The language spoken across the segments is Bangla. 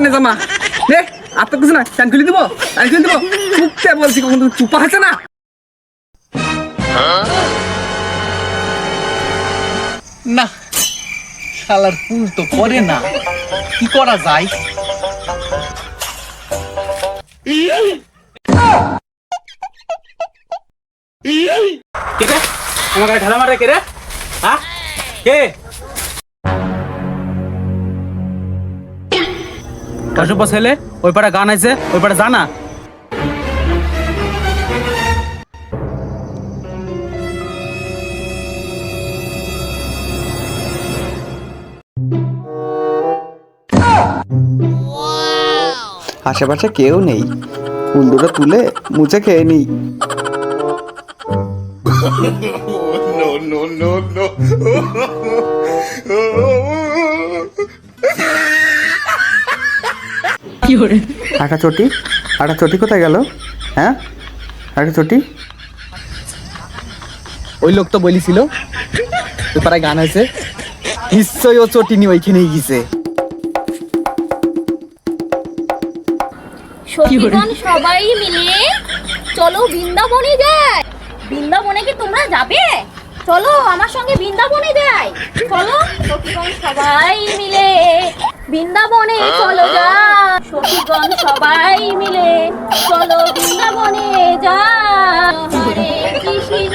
টানে জামা রে আর তো কিছু না ফ্যান খুলে দিব আর খুলে দিব চুপতে বলছি কখন তুমি চুপা আছে না না শালার ফুল তো করে না কি করা যায় কে রে আমার গায়ে ঢালা মারে কে রে হ্যাঁ কে অসভ্য ছেলে ওই পাড়া গান আছে ওই পাড়া জানা আশেপাশে কেউ নেই ফুল দুটো তুলে মুছে খেয়ে নিই আটা চটি কোথায় গেল হ্যাঁ আটা চটি ওই লোক তো বলেছিল ওই পাড়ায় গান আছে নিশ্চয়ই ও চটি নিয়ে ওইখানেই গেছে সখীগণ সবাই মিলে চলো বৃন্দাবনে যাই। বৃন্দাবনে কি তোমরা যাবে? চলো আমার সঙ্গে বৃন্দাবনে যাই। চলো সখীগণ সবাই মিলে বৃন্দাবনে চলো যাই। সখীগণ সবাই মিলে চলো বৃন্দাবনে যাই। হরে কৃষ্ণ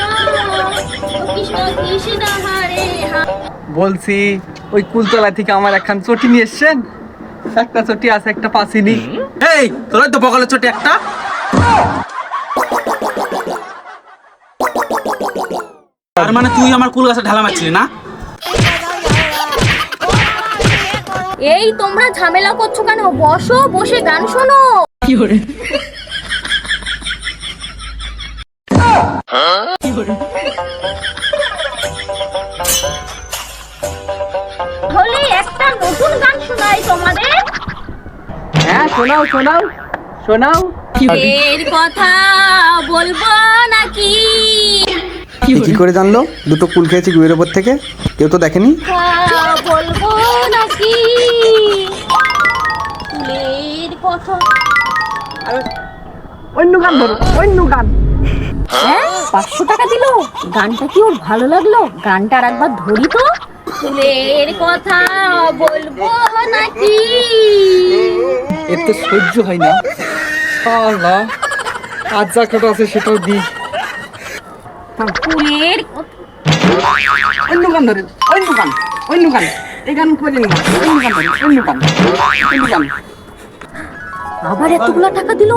কৃষ্ণ কৃষ্ণ হরে হরে। বলছি ওই কুলতলা থেকে আমার একখান চটি নিয়ে এসছেন একটা চটি আছে একটা পাসিনি এই তোর তো বগলের চটি একটা তার মানে তুই আমার কুল গাছে ঢালা মারছিলি না এই তোমরা ঝামেলা করছো কেন? বসো, বসে গান শোনো। হলে একটা নতুন গান শোনাই তোমাদের। হ্যাঁ শোনাও শোনাও শোনাও এর কথা বলবো নাকি? কি করে জানলো দুটো কুল খেয়েছি গুয়ের ওপর থেকে কেউ তো দেখেনি বলবো নাকি ফুলের কথা? অন্য গান ধরো অন্য গান হ্যাঁ 500 টাকা দিল। গানটা কি ওর ভালো লাগলো? গানটা আর একবার ধরি তো। ফুলের কথা বলবো নাকি? এর তো সহ্য হয় না শালা আজ যা কটা আছে সেটাও দি ফুলের অন্য গান ধরেন অন্য গান এই গান করেন না অন্য গান ধরেন অন্য গান আবার এতগুলো টাকা দিল,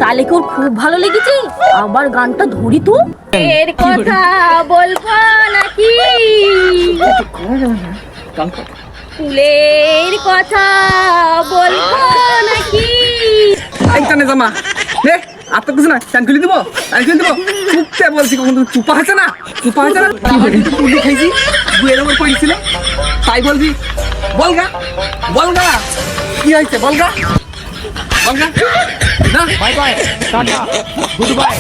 তাহলে কি ওর খুব ভালো লেগেছে? আবার গানটা ধরি তো। এর কথা বলবো নাকি? ফুলের কথা বলবো নাকি? এই টানে জামা রে আর তো কিছু না ফ্যান খুলে দিব আর খুলে দিব চুপতে বলছি কখন তুমি চুপা আছে না তুলি খাইছি গুয়ের ওপর পড়েছিল তাই বলবি বলগা কি হয়েছে বলগা না bye bye tata good bye